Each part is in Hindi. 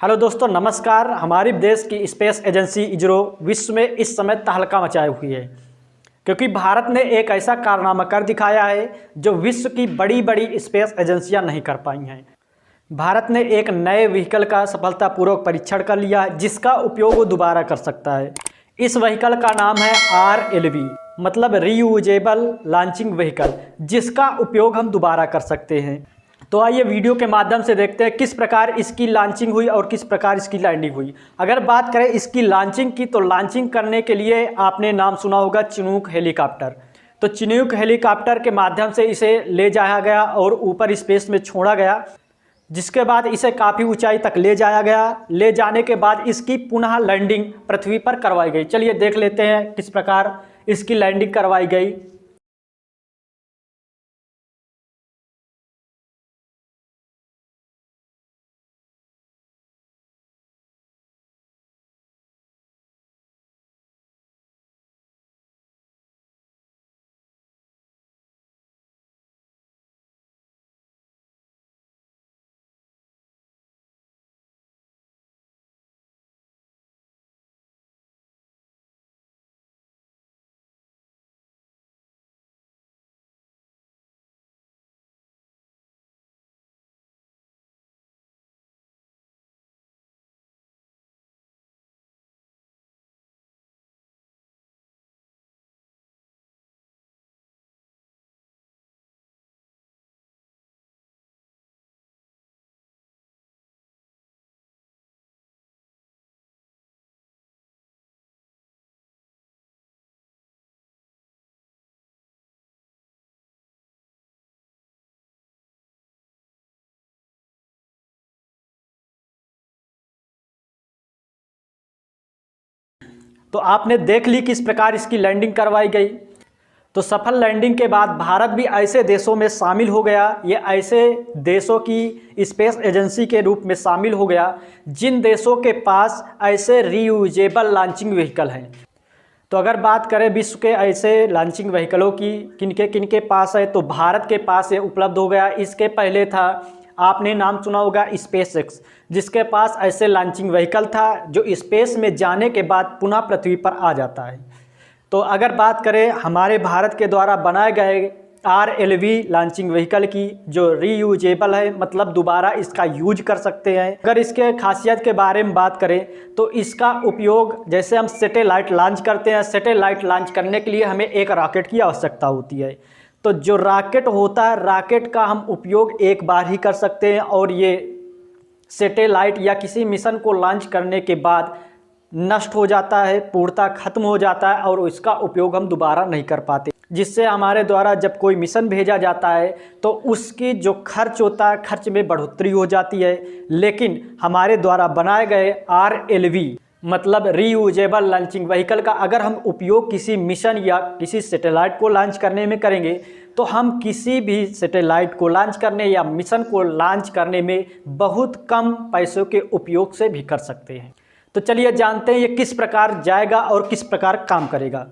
हेलो दोस्तों, नमस्कार। हमारी देश की स्पेस एजेंसी इसरो विश्व में इस समय तहलका मचाए हुई है, क्योंकि भारत ने एक ऐसा कारनामा कर दिखाया है जो विश्व की बड़ी बड़ी स्पेस एजेंसियां नहीं कर पाई हैं। भारत ने एक नए व्हीकल का सफलतापूर्वक परीक्षण कर लिया, जिसका उपयोग वो दोबारा कर सकता है। इस व्हीकल का नाम है RLV, मतलब रीयूजेबल लॉन्चिंग व्हीकल, जिसका उपयोग हम दोबारा कर सकते हैं। तो आइए वीडियो के माध्यम से देखते हैं किस प्रकार इसकी लॉन्चिंग हुई और किस प्रकार इसकी लैंडिंग हुई। अगर बात करें इसकी लॉन्चिंग की, तो लॉन्चिंग करने के लिए आपने नाम सुना होगा चिनूक हेलीकॉप्टर। तो चिनूक हेलीकॉप्टर के माध्यम से इसे ले जाया गया और ऊपर स्पेस में छोड़ा गया, जिसके बाद इसे काफ़ी ऊंचाई तक ले जाया गया। ले जाने के बाद इसकी पुनः लैंडिंग पृथ्वी पर करवाई गई। चलिए देख लेते हैं किस प्रकार इसकी लैंडिंग करवाई गई। तो आपने देख ली किस प्रकार इसकी लैंडिंग करवाई गई। तो सफल लैंडिंग के बाद भारत भी ऐसे देशों में शामिल हो गया। ये ऐसे देशों की स्पेस एजेंसी के रूप में शामिल हो गया जिन देशों के पास ऐसे रीयूजेबल लॉन्चिंग व्हीकल हैं। तो अगर बात करें विश्व के ऐसे लॉन्चिंग व्हीकलों की किनके पास है, तो भारत के पास ये उपलब्ध हो गया। इसके पहले था, आपने नाम सुना होगा SpaceX, जिसके पास ऐसे लॉन्चिंग व्हीकल था जो स्पेस में जाने के बाद पुनः पृथ्वी पर आ जाता है। तो अगर बात करें हमारे भारत के द्वारा बनाए गए RLV लॉन्चिंग व्हीकल की, जो रीयूजेबल है, मतलब दोबारा इसका यूज कर सकते हैं। अगर इसके खासियत के बारे में बात करें तो इसका उपयोग, जैसे हम सैटेलाइट लॉन्च करते हैं, सैटेलाइट लॉन्च करने के लिए हमें एक रॉकेट की आवश्यकता होती है। तो जो रॉकेट होता है, रॉकेट का हम उपयोग एक बार ही कर सकते हैं, और ये सैटेलाइट या किसी मिशन को लॉन्च करने के बाद नष्ट हो जाता है, पूर्णतः खत्म हो जाता है, और इसका उपयोग हम दोबारा नहीं कर पाते। जिससे हमारे द्वारा जब कोई मिशन भेजा जाता है तो उसकी जो खर्च होता है, खर्च में बढ़ोतरी हो जाती है। लेकिन हमारे द्वारा बनाए गए RLV, मतलब रीयूजेबल लॉन्चिंग व्हीकल का अगर हम उपयोग किसी मिशन या किसी सैटेलाइट को लॉन्च करने में करेंगे, तो हम किसी भी सैटेलाइट को लॉन्च करने या मिशन को लॉन्च करने में बहुत कम पैसों के उपयोग से भी कर सकते हैं। तो चलिए जानते हैं ये किस प्रकार जाएगा और किस प्रकार काम करेगा।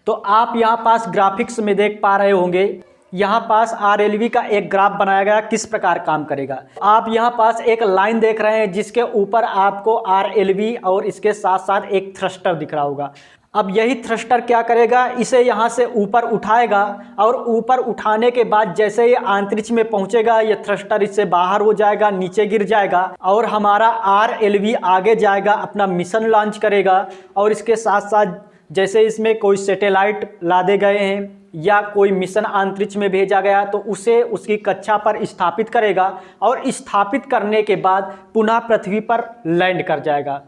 तो आप यहाँ पास ग्राफिक्स में देख पा रहे होंगे, यहाँ पास RLV का एक ग्राफ बनाया गया किस प्रकार काम करेगा। आप यहाँ पास एक लाइन देख रहे हैं जिसके ऊपर आपको RLV और इसके साथ साथ एक थ्रस्टर दिख रहा होगा। अब यही थ्रस्टर क्या करेगा, इसे यहाँ से ऊपर उठाएगा, और ऊपर उठाने के बाद जैसे ये अंतरिक्ष में पहुँचेगा, ये थ्रस्टर इससे बाहर हो जाएगा, नीचे गिर जाएगा, और हमारा RLV आगे जाएगा, अपना मिशन लॉन्च करेगा। और इसके साथ साथ जैसे इसमें कोई सैटेलाइट लादे गए हैं या कोई मिशन अंतरिक्ष में भेजा गया, तो उसे उसकी कक्षा पर स्थापित करेगा, और स्थापित करने के बाद पुनः पृथ्वी पर लैंड कर जाएगा।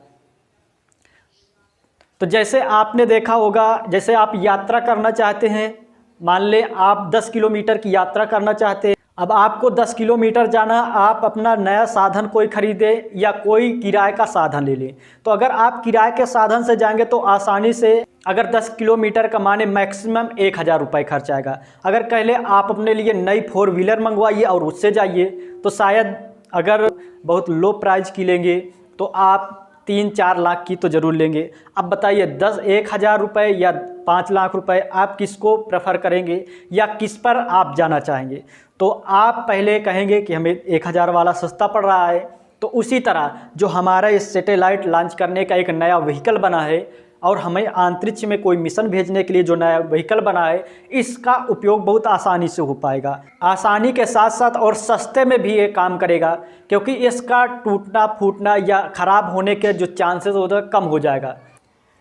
तो जैसे आपने देखा होगा, जैसे आप यात्रा करना चाहते हैं, मान ले आप 10 किलोमीटर की यात्रा करना चाहते हैं। अब आपको 10 किलोमीटर जाना, आप अपना नया साधन कोई खरीदे या कोई किराए का साधन ले लें। तो अगर आप किराए के साधन से जाएंगे तो आसानी से, अगर 10 किलोमीटर का माने मैक्सिमम 1000 रुपये खर्च आएगा। अगर पहले आप अपने लिए नई 4 व्हीलर मंगवाइए और उससे जाइए, तो शायद अगर बहुत लो प्राइस की लेंगे तो आप 3-4 लाख की तो ज़रूर लेंगे। अब बताइए 10-1000 रुपये या 5 लाख रुपए, आप किसको प्रेफर करेंगे या किस पर आप जाना चाहेंगे? तो आप पहले कहेंगे कि हमें 1000 वाला सस्ता पड़ रहा है, तो उसी तरह जो हमारा इस सैटेलाइट लॉन्च करने का एक नया व्हीकल बना है और हमें अंतरिक्ष में कोई मिशन भेजने के लिए जो नया व्हीकल बना है, इसका उपयोग बहुत आसानी से हो पाएगा। आसानी के साथ साथ और सस्ते में भी ये काम करेगा, क्योंकि इसका टूटना फूटना या ख़राब होने के जो चांसेस होते हैं कम हो जाएगा।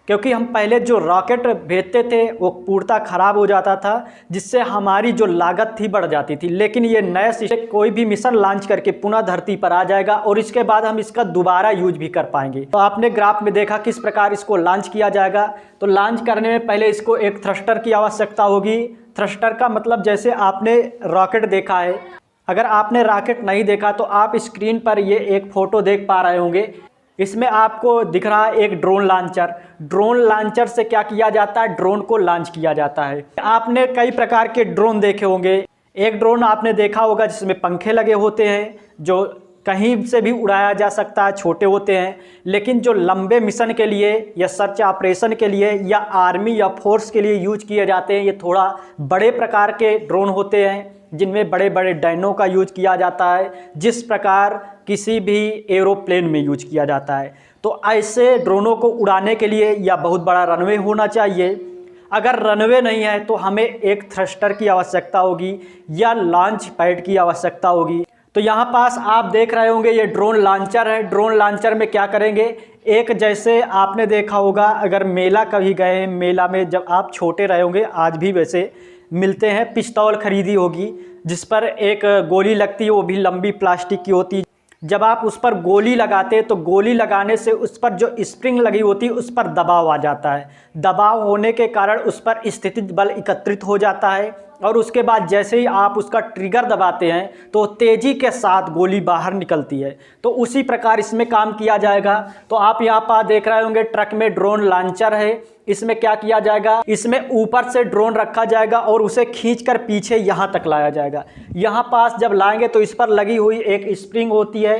क्योंकि हम पहले जो रॉकेट भेजते थे वो पूर्णतः ख़राब हो जाता था, जिससे हमारी जो लागत थी बढ़ जाती थी। लेकिन ये नया सिस्टम कोई भी मिशन लॉन्च करके पुनः धरती पर आ जाएगा और इसके बाद हम इसका दोबारा यूज भी कर पाएंगे। तो आपने ग्राफ में देखा किस प्रकार इसको लॉन्च किया जाएगा। तो लॉन्च करने में पहले इसको एक थ्रस्टर की आवश्यकता होगी। थ्रस्टर का मतलब जैसे आपने रॉकेट देखा है, अगर आपने रॉकेट नहीं देखा तो आप स्क्रीन पर ये एक फ़ोटो देख पा रहे होंगे। इसमें आपको दिख रहा है एक ड्रोन लॉन्चर। ड्रोन लॉन्चर से क्या किया जाता है, ड्रोन को लॉन्च किया जाता है। आपने कई प्रकार के ड्रोन देखे होंगे। एक ड्रोन आपने देखा होगा जिसमें पंखे लगे होते हैं, जो कहीं से भी उड़ाया जा सकता है, छोटे होते हैं। लेकिन जो लंबे मिशन के लिए या सर्च ऑपरेशन के लिए या आर्मी या फोर्स के लिए यूज किए जाते हैं, ये थोड़ा बड़े प्रकार के ड्रोन होते हैं, जिनमें बड़े बड़े डायनों का यूज किया जाता है, जिस प्रकार किसी भी एरोप्लेन में यूज किया जाता है। तो ऐसे ड्रोनों को उड़ाने के लिए या बहुत बड़ा रनवे होना चाहिए। अगर रनवे नहीं है तो हमें एक थ्रस्टर की आवश्यकता होगी या लॉन्च पैड की आवश्यकता होगी। तो यहाँ पास आप देख रहे होंगे ये ड्रोन लॉन्चर है। ड्रोन लॉन्चर में क्या करेंगे, एक जैसे आपने देखा होगा, अगर मेला कभी गए हैं, मेला में जब आप छोटे रहे होंगे, आज भी वैसे मिलते हैं, पिस्तौल खरीदी होगी जिस पर एक गोली लगती है, वो भी लंबी प्लास्टिक की होती है। जब आप उस पर गोली लगाते हैं तो गोली लगाने से उस पर जो स्प्रिंग लगी होती है उस पर दबाव आ जाता है। दबाव होने के कारण उस पर स्थितिज बल एकत्रित हो जाता है और उसके बाद जैसे ही आप उसका ट्रिगर दबाते हैं तो तेज़ी के साथ गोली बाहर निकलती है। तो उसी प्रकार इसमें काम किया जाएगा। तो आप यहाँ पर देख रहे होंगे ट्रक में ड्रोन लॉन्चर है। इसमें क्या किया जाएगा, इसमें ऊपर से ड्रोन रखा जाएगा और उसे खींचकर पीछे यहाँ तक लाया जाएगा। यहाँ पास जब लाएंगे तो इस पर लगी हुई एक स्प्रिंग होती है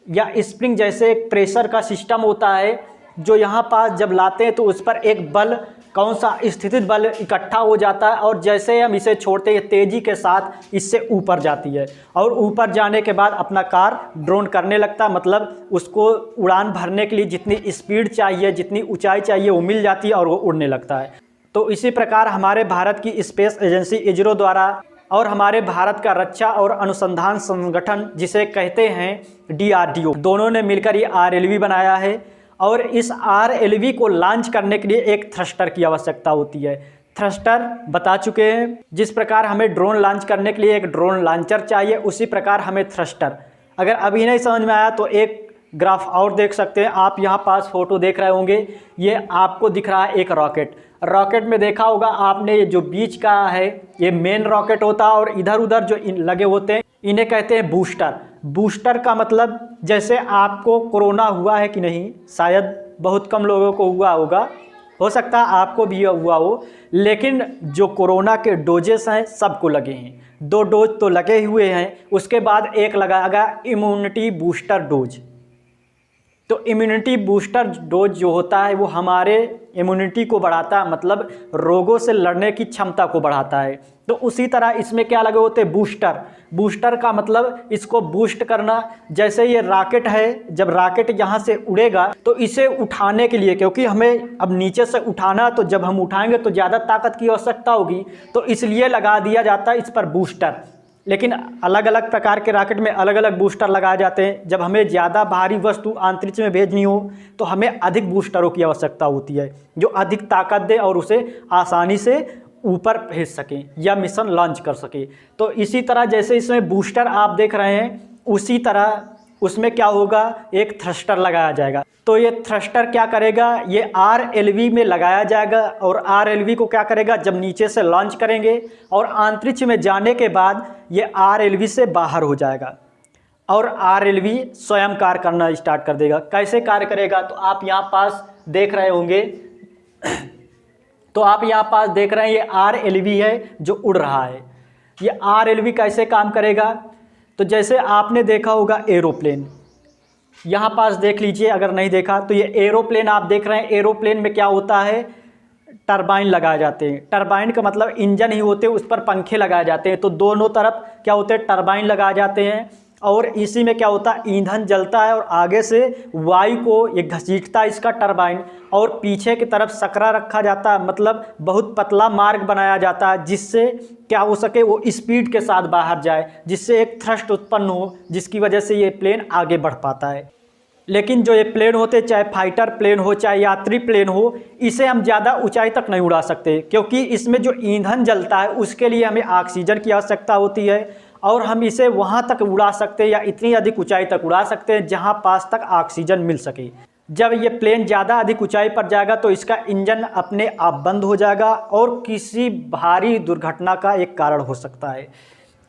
या स्प्रिंग जैसे एक प्रेशर का सिस्टम होता है, जो यहाँ पास जब लाते हैं तो उस पर एक बल, कौन सा, स्थितिज बल इकट्ठा हो जाता है और जैसे हम इसे छोड़ते हैं तेज़ी के साथ इससे ऊपर जाती है और ऊपर जाने के बाद अपना कार ड्रोन करने लगता है। मतलब उसको उड़ान भरने के लिए जितनी स्पीड चाहिए, जितनी ऊंचाई चाहिए वो मिल जाती है और वो उड़ने लगता है। तो इसी प्रकार हमारे भारत की स्पेस एजेंसी इसरो द्वारा और हमारे भारत का रक्षा और अनुसंधान संगठन जिसे कहते हैं DRDO, दोनों ने मिलकर ये RLV बनाया है। और इस RLV को लॉन्च करने के लिए एक थ्रस्टर की आवश्यकता होती है। थ्रस्टर बता चुके हैं, जिस प्रकार हमें ड्रोन लॉन्च करने के लिए एक ड्रोन लॉन्चर चाहिए, उसी प्रकार हमें थ्रस्टर। अगर अभी नहीं समझ में आया तो एक ग्राफ और देख सकते हैं। आप यहाँ पास फोटो देख रहे होंगे, ये आपको दिख रहा है एक रॉकेट। रॉकेट में देखा होगा आपने, ये जो बीच का है ये मेन रॉकेट होता है और इधर उधर जो लगे होते हैं इन्हें कहते हैं बूस्टर। बूस्टर का मतलब, जैसे आपको कोरोना हुआ है कि नहीं, शायद बहुत कम लोगों को हुआ होगा, हो सकता है आपको भी हुआ हो, लेकिन जो कोरोना के डोजेस हैं सबको लगे हैं। 2 डोज तो लगे हुए हैं, उसके बाद एक लगाएगा इम्यूनिटी बूस्टर डोज। तो इम्यूनिटी बूस्टर डोज जो होता है वो हमारे इम्यूनिटी को बढ़ाता है, मतलब रोगों से लड़ने की क्षमता को बढ़ाता है। तो उसी तरह इसमें क्या लगे होते हैं, बूस्टर। बूस्टर का मतलब इसको बूस्ट करना। जैसे ये रॉकेट है, जब रॉकेट यहाँ से उड़ेगा तो इसे उठाने के लिए, क्योंकि हमें अब नीचे से उठाना, तो जब हम उठाएंगे तो ज़्यादा ताकत की आवश्यकता होगी, तो इसलिए लगा दिया जाता है इस पर बूस्टर। लेकिन अलग अलग प्रकार के रॉकेट में अलग अलग बूस्टर लगाए जाते हैं। जब हमें ज़्यादा भारी वस्तु अंतरिक्ष में भेजनी हो तो हमें अधिक बूस्टरों की आवश्यकता होती है, जो अधिक ताकत दे और उसे आसानी से ऊपर भेज सकें या मिशन लॉन्च कर सके। तो इसी तरह जैसे इसमें बूस्टर आप देख रहे हैं, उसी तरह उसमें क्या होगा, एक थ्रस्टर लगाया जाएगा। तो ये थ्रस्टर क्या करेगा, ये RLV में लगाया जाएगा और RLV को क्या करेगा, जब नीचे से लॉन्च करेंगे और अंतरिक्ष में जाने के बाद ये RLV से बाहर हो जाएगा और RLV स्वयं कार्य करना स्टार्ट कर देगा। कैसे कार्य करेगा, तो आप यहाँ पास देख रहे होंगे तो आप यहाँ पास देख रहे हैं ये RLV है जो उड़ रहा है। ये RLV कैसे काम करेगा, तो जैसे आपने देखा होगा एरोप्लेन, यहाँ पास देख लीजिए, अगर नहीं देखा तो ये एरोप्लेन आप देख रहे हैं। एरोप्लेन में क्या होता है, टरबाइन लगाए जाते हैं। टरबाइन का मतलब इंजन ही होते हैं, उस पर पंखे लगाए जाते हैं। तो दोनों तरफ क्या होते हैं, टरबाइन लगाए जाते हैं और इसी में क्या होता है, ईंधन जलता है और आगे से वायु को ये घसीटता है इसका टरबाइन, और पीछे की तरफ सकरा रखा जाता है, मतलब बहुत पतला मार्ग बनाया जाता है जिससे क्या हो सके, वो स्पीड के साथ बाहर जाए, जिससे एक थ्रस्ट उत्पन्न हो, जिसकी वजह से ये प्लेन आगे बढ़ पाता है। लेकिन जो ये प्लेन होते, चाहे फाइटर प्लेन हो चाहे यात्री प्लेन हो, इसे हम ज़्यादा ऊंचाई तक नहीं उड़ा सकते, क्योंकि इसमें जो ईंधन जलता है उसके लिए हमें ऑक्सीजन की आवश्यकता होती है, और हम इसे वहाँ तक उड़ा सकते हैं या इतनी अधिक ऊंचाई तक उड़ा सकते हैं जहाँ पास तक ऑक्सीजन मिल सके। जब ये प्लेन ज़्यादा अधिक ऊंचाई पर जाएगा तो इसका इंजन अपने आप बंद हो जाएगा और किसी भारी दुर्घटना का एक कारण हो सकता है।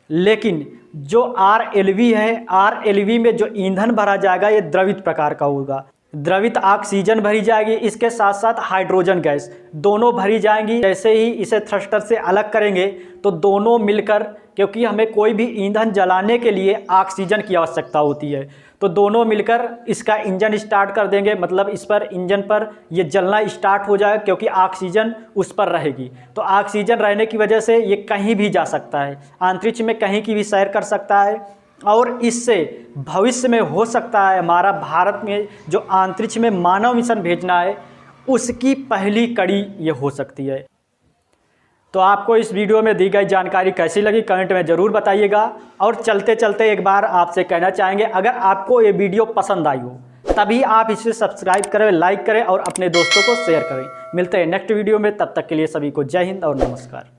लेकिन जो RLV है, RLV में जो ईंधन भरा जाएगा ये द्रवित प्रकार का होगा। द्रवित ऑक्सीजन भरी जाएगी, इसके साथ साथ हाइड्रोजन गैस दोनों भरी जाएंगी। जैसे ही इसे थ्रस्टर से अलग करेंगे तो दोनों मिलकर, क्योंकि हमें कोई भी ईंधन जलाने के लिए ऑक्सीजन की आवश्यकता होती है, तो दोनों मिलकर इसका इंजन स्टार्ट कर देंगे, मतलब इस पर इंजन पर ये जलना स्टार्ट हो जाएगा, क्योंकि ऑक्सीजन उस पर रहेगी। तो ऑक्सीजन रहने की वजह से ये कहीं भी जा सकता है, अंतरिक्ष में कहीं की भी सैर कर सकता है, और इससे भविष्य में हो सकता है हमारा भारत में जो अंतरिक्ष में मानव मिशन भेजना है उसकी पहली कड़ी ये हो सकती है। तो आपको इस वीडियो में दी गई जानकारी कैसी लगी कमेंट में ज़रूर बताइएगा। और चलते चलते एक बार आपसे कहना चाहेंगे, अगर आपको ये वीडियो पसंद आई हो तभी आप इसे सब्सक्राइब करें, लाइक करें और अपने दोस्तों को शेयर करें। मिलते हैं नेक्स्ट वीडियो में, तब तक के लिए सभी को जय हिंद और नमस्कार।